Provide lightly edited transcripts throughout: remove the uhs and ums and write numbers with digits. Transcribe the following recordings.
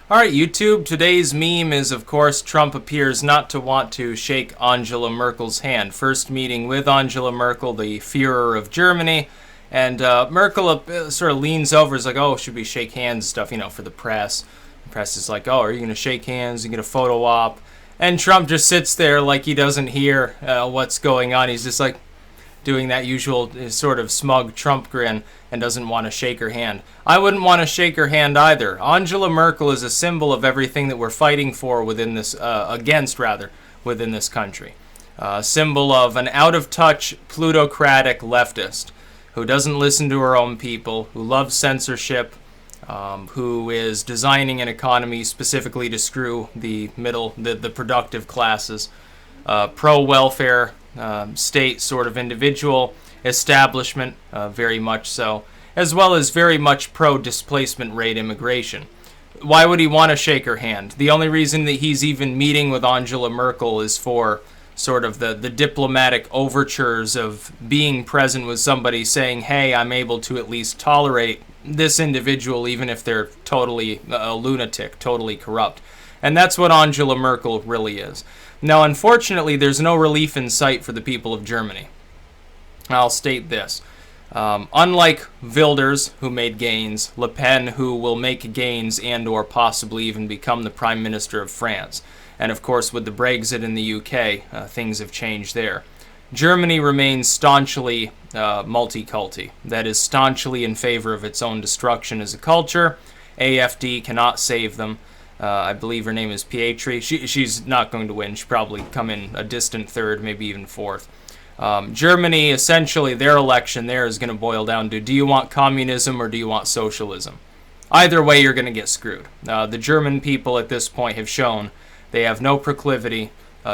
Alright, YouTube, today's meme is, of course, Trump appears not to want to shake Angela Merkel's hand. First meeting with Angela Merkel, the Führer of Germany, and Merkel sort of leans over, is like, oh, should we shake hands and stuff, for the press. The press is like, oh, are you going to shake hands and get a photo op? And Trump just sits there like he doesn't hear what's going on. He's just like doing that usual sort of smug Trump grin and doesn't want to shake her hand. I wouldn't want to shake her hand either. Angela Merkel is a symbol of everything that we're fighting for within this, within this country. A symbol of an out-of-touch, plutocratic leftist who doesn't listen to her own people, who loves censorship, who is designing an economy specifically to screw the productive classes, pro-welfare state sort of individual, establishment, very much so, as well as very much pro-displacement rate immigration. Why would he want to shake her hand? The only reason that he's even meeting with Angela Merkel is for sort of the diplomatic overtures of being present with somebody saying, hey, I'm able to at least tolerate this individual even if they're totally a lunatic, totally corrupt. And that's what Angela Merkel really is. Now, unfortunately, there's no relief in sight for the people of Germany. I'll state this. Unlike Wilders, who made gains, Le Pen, who will make gains and or possibly even become the Prime Minister of France. And of course, with the Brexit in the UK, things have changed there. Germany remains staunchly multiculti. That is, staunchly in favor of its own destruction as a culture. AfD cannot save them. I believe her name is Pietri. She's not going to win. She'll probably come in a distant third, maybe even fourth. Germany, essentially, their election there is going to boil down to, do you want communism or do you want socialism? Either way, you're going to get screwed. The German people at this point have shown they have no proclivity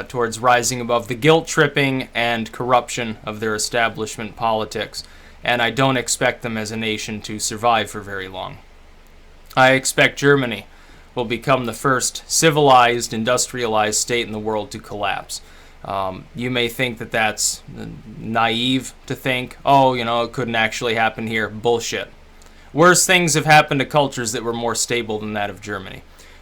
towards rising above the guilt-tripping and corruption of their establishment politics, and I don't expect them as a nation to survive for very long. I expect Germany will become the first civilized, industrialized state in the world to collapse. You may think that that's naive to think, oh, it couldn't actually happen here. Bullshit. Worse things have happened to cultures that were more stable than that of Germany.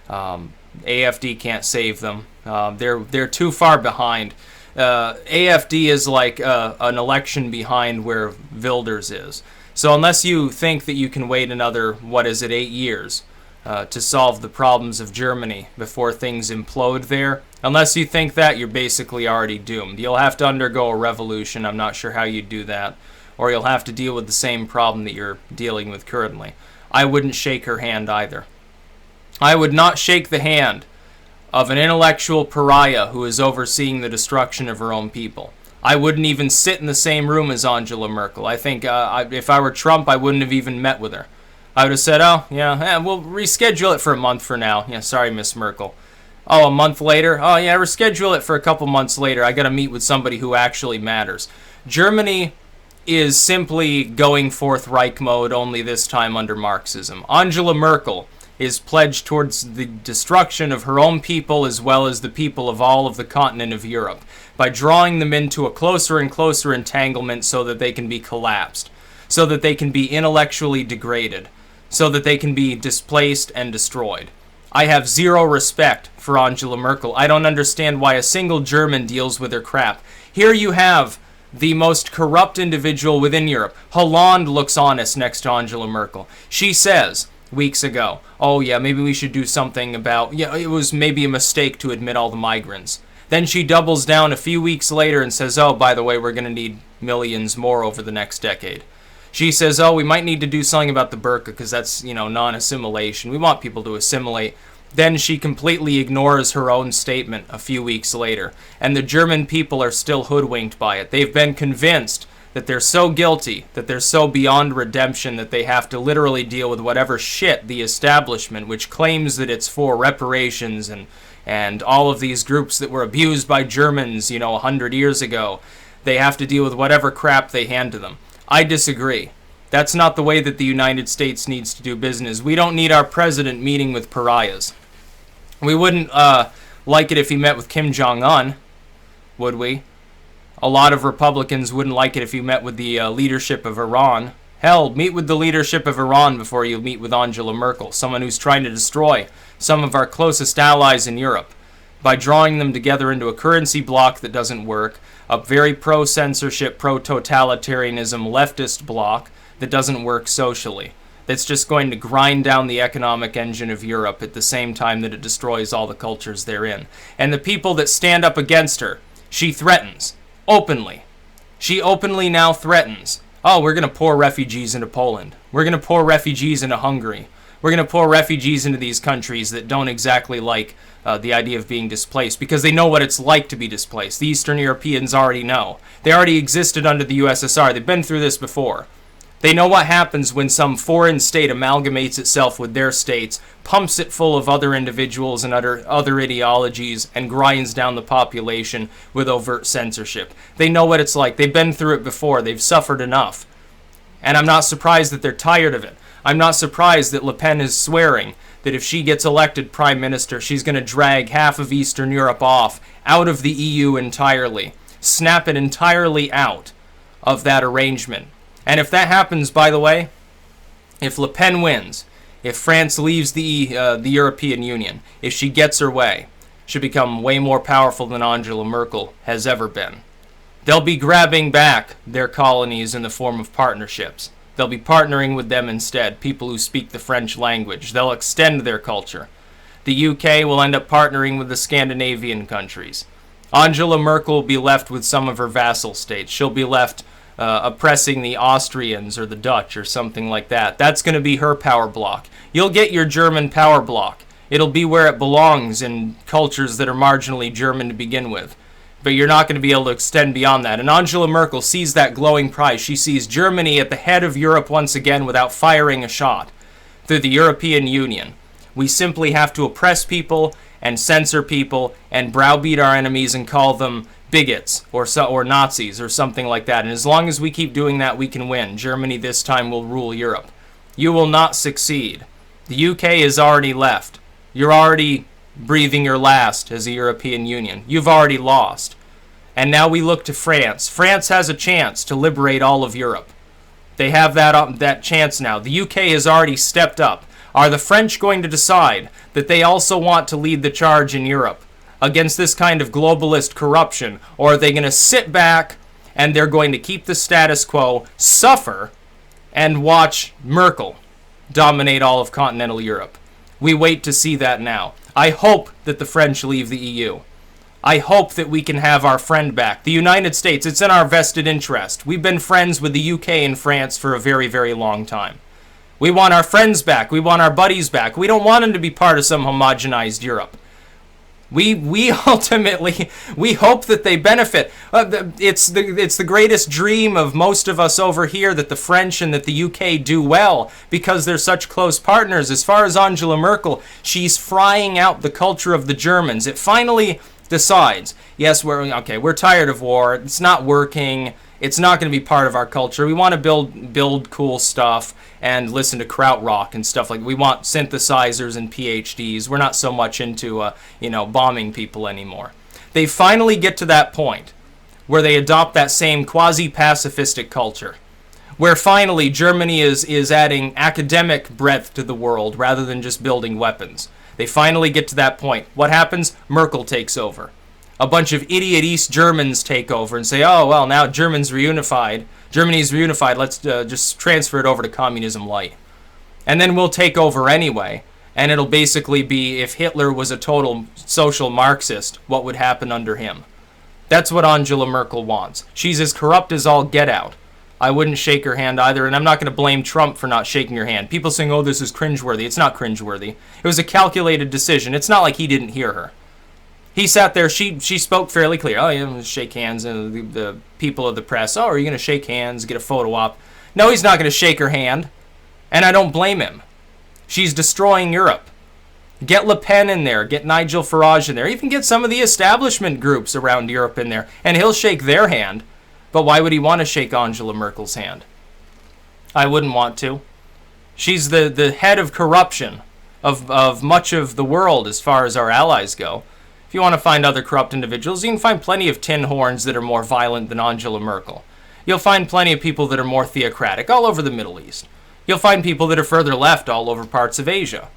AfD can't save them. They're too far behind. AfD is like an election behind where Wilders is. So unless you think that you can wait another, 8 years to solve the problems of Germany before things implode there, unless you think that, you're basically already doomed. You'll have to undergo a revolution. I'm not sure how you'd do that. Or you'll have to deal with the same problem that you're dealing with currently. I wouldn't shake her hand either. I would not shake the hand of an intellectual pariah who is overseeing the destruction of her own people. I wouldn't even sit in the same room as Angela Merkel. I think if I were Trump, I wouldn't have even met with her. I would have said, oh, yeah, we'll reschedule it for a month for now. Yeah, sorry, Miss Merkel. Oh, a month later? Oh, yeah, reschedule it for a couple months later. I got to meet with somebody who actually matters. Germany is simply going Fourth Reich mode, only this time under Marxism. Angela Merkel is pledged towards the destruction of her own people as well as the people of all of the continent of Europe by drawing them into a closer and closer entanglement so that they can be collapsed, so that they can be intellectually degraded, so that they can be displaced and destroyed. I have zero respect for Angela Merkel. I don't understand why a single German deals with her crap. Here you have the most corrupt individual within Europe. Hollande looks honest next to Angela Merkel. She says weeks ago, oh yeah, maybe we should do something about, it was maybe a mistake to admit all the migrants. Then she doubles down a few weeks later and says, oh, by the way, we're going to need millions more over the next decade. She says, oh, we might need to do something about the burqa because that's, non-assimilation. We want people to assimilate. Then she completely ignores her own statement a few weeks later. And the German people are still hoodwinked by it. They've been convinced that they're so guilty, that they're so beyond redemption that they have to literally deal with whatever shit the establishment, which claims that it's for reparations and all of these groups that were abused by Germans, 100 years ago. They have to deal with whatever crap they hand to them. I disagree. That's not the way that the United States needs to do business. We don't need our president meeting with pariahs. We wouldn't like it if he met with Kim Jong-un, would we? A lot of Republicans wouldn't like it if he met with the leadership of Iran. Hell, meet with the leadership of Iran before you meet with Angela Merkel, someone who's trying to destroy some of our closest allies in Europe by drawing them together into a currency bloc that doesn't work, a very pro-censorship, pro-totalitarianism leftist bloc that doesn't work socially, that's just going to grind down the economic engine of Europe at the same time that it destroys all the cultures therein. And the people that stand up against her, she threatens, openly. She openly now threatens, oh, we're going to pour refugees into Poland. We're going to pour refugees into Hungary. We're going to pour refugees into these countries that don't exactly like the idea of being displaced, because they know what it's like to be displaced. The Eastern Europeans already know. They already existed under the USSR. They've been through this before. They know what happens when some foreign state amalgamates itself with their states, pumps it full of other individuals and other ideologies, and grinds down the population with overt censorship. They know what it's like. They've been through it before. They've suffered enough. And I'm not surprised that they're tired of it. I'm not surprised that Le Pen is swearing that if she gets elected prime minister, she's going to drag half of Eastern Europe off, out of the EU entirely, snap it entirely out of that arrangement. And if that happens, by the way, if Le Pen wins, if France leaves the European Union, if she gets her way, she'll become way more powerful than Angela Merkel has ever been. They'll be grabbing back their colonies in the form of partnerships. They'll be partnering with them instead, people who speak the French language. They'll extend their culture. The UK will end up partnering with the Scandinavian countries. Angela Merkel will be left with some of her vassal states. She'll be left oppressing the Austrians or the Dutch or something like that. That's going to be her power block. You'll get your German power block. It'll be where it belongs in cultures that are marginally German to begin with. But you're not going to be able to extend beyond that. And Angela Merkel sees that glowing prize. She sees Germany at the head of Europe once again without firing a shot through the European Union. We simply have to oppress people and censor people and browbeat our enemies and call them bigots or Nazis or something like that. And as long as we keep doing that, we can win. Germany this time will rule Europe. You will not succeed. The UK is already left. You're already breathing your last as a European Union. You've already lost. And now we look to France. France has a chance to liberate all of Europe. They have that chance now. The UK has already stepped up. Are the French going to decide that they also want to lead the charge in Europe against this kind of globalist corruption? Or are they going to sit back and they're going to keep the status quo, suffer, and watch Merkel dominate all of continental Europe? We wait to see that now. I hope that the French leave the EU. I hope that we can have our friend back. The United States, it's in our vested interest. We've been friends with the UK and France for a very, very long time. We want our friends back. We want our buddies back. We don't want them to be part of some homogenized Europe. We ultimately, we hope that they benefit. It's the greatest dream of most of us over here that the French and that the UK do well because they're such close partners. As far as Angela Merkel, she's frying out the culture of the Germans. It finally decides, yes, we're tired of war. It's not working. It's not going to be part of our culture. We want to build cool stuff and listen to krautrock and stuff like that. We want synthesizers and PhDs. We're not so much into bombing people anymore. They finally get to that point where they adopt that same quasi-pacifistic culture, where finally Germany is adding academic breadth to the world rather than just building weapons. They finally get to that point. What happens? Merkel takes over. A bunch of idiot East Germans take over and say, oh, well, now Germany's reunified. Let's just transfer it over to communism light. And then we'll take over anyway. And it'll basically be, if Hitler was a total social Marxist, what would happen under him? That's what Angela Merkel wants. She's as corrupt as all get out. I wouldn't shake her hand either, and I'm not going to blame Trump for not shaking her hand. People saying, oh, this is cringeworthy. It's not cringeworthy. It was a calculated decision. It's not like he didn't hear her. He sat there, she spoke fairly clear. Oh, yeah, let's shake hands. And the people of the press, oh, are you going to shake hands, get a photo op? No, he's not going to shake her hand. And I don't blame him. She's destroying Europe. Get Le Pen in there. Get Nigel Farage in there. Even get some of the establishment groups around Europe in there. And he'll shake their hand. But why would he want to shake Angela Merkel's hand? I wouldn't want to. She's the head of corruption of much of the world as far as our allies go. If you want to find other corrupt individuals, you can find plenty of tin horns that are more violent than Angela Merkel. You'll find plenty of people that are more theocratic all over the Middle East. You'll find people that are further left all over parts of Asia.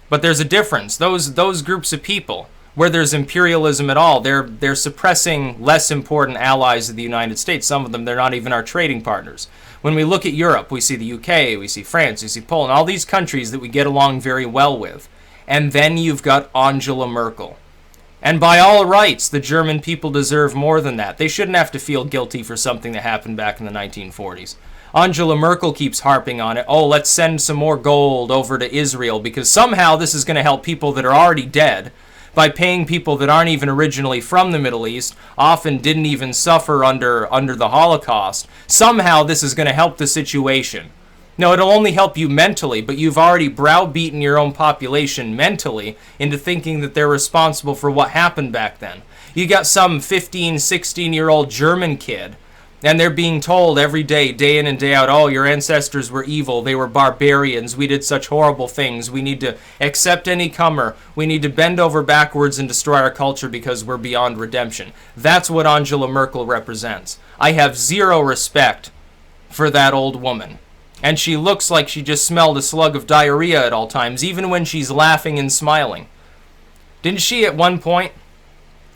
But there's a difference. Those groups of people, where there's imperialism at all, they're suppressing less important allies of the United States. Some of them, they're not even our trading partners. When we look at Europe, we see the UK, we see France, we see Poland, all these countries that we get along very well with. And then you've got Angela Merkel. And by all rights, the German people deserve more than that. They shouldn't have to feel guilty for something that happened back in the 1940s. Angela Merkel keeps harping on it. Oh, let's send some more gold over to Israel because somehow this is going to help people that are already dead by paying people that aren't even originally from the Middle East, often didn't even suffer under the Holocaust. Somehow this is going to help the situation. No, it'll only help you mentally, but you've already browbeaten your own population mentally into thinking that they're responsible for what happened back then. You got some 15, 16-year-old German kid, and they're being told every day, day in and day out, oh, your ancestors were evil, they were barbarians, we did such horrible things, we need to accept any comer, we need to bend over backwards and destroy our culture because we're beyond redemption. That's what Angela Merkel represents. I have zero respect for that old woman. And she looks like she just smelled a slug of diarrhea at all times, even when she's laughing and smiling. Didn't she at one point?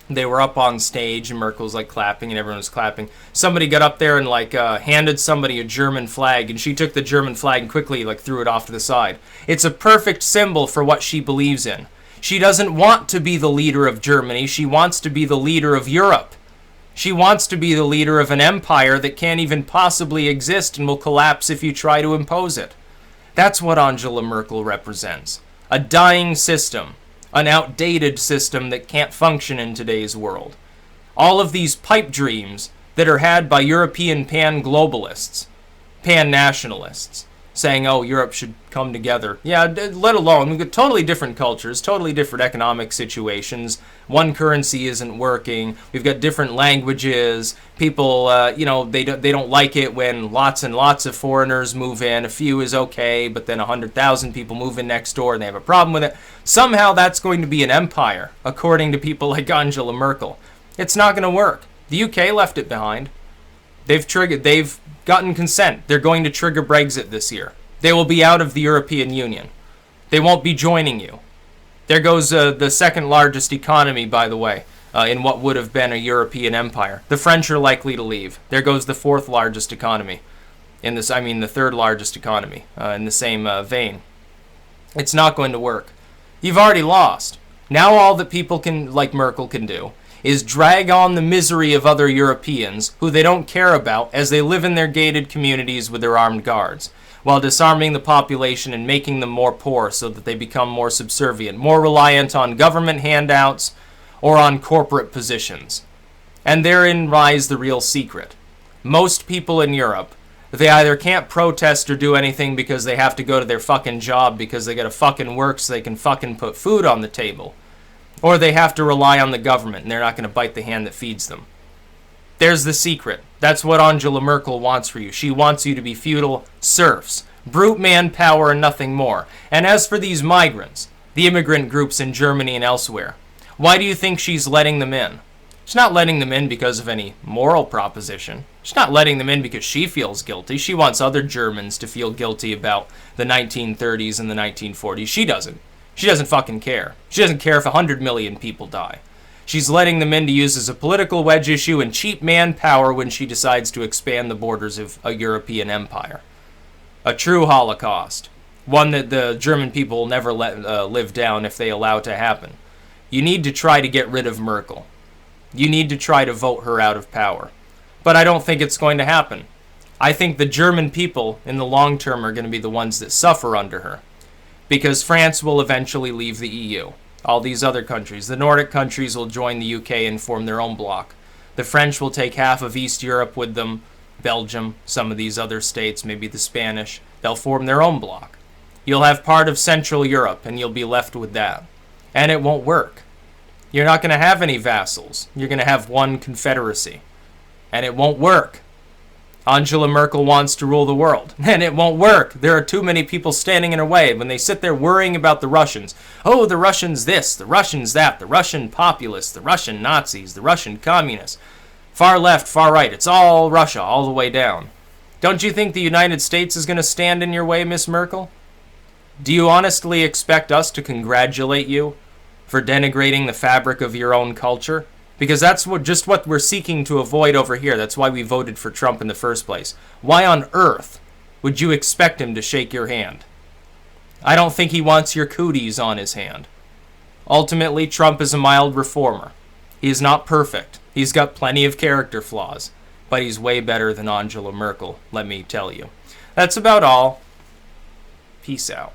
They were up on stage and Merkel's like clapping and everyone was clapping. Somebody got up there and handed somebody a German flag, and she took the German flag and quickly threw it off to the side. It's a perfect symbol for what she believes in. She doesn't want to be the leader of Germany. She wants to be the leader of Europe. She wants to be the leader of an empire that can't even possibly exist and will collapse if you try to impose it. That's what Angela Merkel represents. A dying system. An outdated system that can't function in today's world. All of these pipe dreams that are had by European pan-globalists, pan-nationalists, saying, oh, Europe should come together. Yeah, let alone, we've got totally different cultures, totally different economic situations. One currency isn't working. We've got different languages. People, they don't like it when lots and lots of foreigners move in. A few is okay, but then 100,000 people move in next door and they have a problem with it. Somehow that's going to be an empire, according to people like Angela Merkel. It's not going to work. The UK left it behind. They've gotten consent. They're going to trigger Brexit this year. They will be out of the European Union. They won't be joining you. There goes the second largest economy, by the way, in what would have been a European empire. The French are likely to leave. There goes the fourth largest economy. The third largest economy in the same vein. It's not going to work. You've already lost. Now all that people like Merkel can do is drag on the misery of other Europeans who they don't care about as they live in their gated communities with their armed guards, while disarming the population and making them more poor so that they become more subservient, more reliant on government handouts or on corporate positions. And therein lies the real secret. Most people in Europe, they either can't protest or do anything because they have to go to their fucking job because they gotta fucking work so they can fucking put food on the table. Or they have to rely on the government and they're not going to bite the hand that feeds them. There's the secret. That's what Angela Merkel wants for you. She wants you to be feudal serfs. Brute manpower and nothing more. And as for these migrants, the immigrant groups in Germany and elsewhere, why do you think she's letting them in? She's not letting them in because of any moral proposition. She's not letting them in because she feels guilty. She wants other Germans to feel guilty about the 1930s and the 1940s. She doesn't. She doesn't fucking care. She doesn't care if 100 million people die. She's letting them in to use as a political wedge issue and cheap manpower when she decides to expand the borders of a European empire. A true Holocaust. One that the German people will never live down if they allow it to happen. You need to try to get rid of Merkel. You need to try to vote her out of power. But I don't think it's going to happen. I think the German people in the long term are going to be the ones that suffer under her. Because France will eventually leave the EU. All these other countries. The Nordic countries will join the UK and form their own bloc. The French will take half of East Europe with them. Belgium, some of these other states, maybe the Spanish. They'll form their own bloc. You'll have part of Central Europe and you'll be left with that. And it won't work. You're not going to have any vassals. You're going to have one confederacy. And it won't work. Angela Merkel wants to rule the world, and it won't work. There are too many people standing in her way. When they sit there worrying about the Russians, oh, the Russians this, the Russians that, the Russian populists, the Russian Nazis, the Russian communists. Far left, far right. It's all Russia, all the way down. Don't you think the United States is going to stand in your way, Miss Merkel? Do you honestly expect us to congratulate you for denigrating the fabric of your own culture? Because that's just what we're seeking to avoid over here. That's why we voted for Trump in the first place. Why on earth would you expect him to shake your hand? I don't think he wants your cooties on his hand. Ultimately, Trump is a mild reformer. He is not perfect. He's got plenty of character flaws. But he's way better than Angela Merkel, let me tell you. That's about all. Peace out.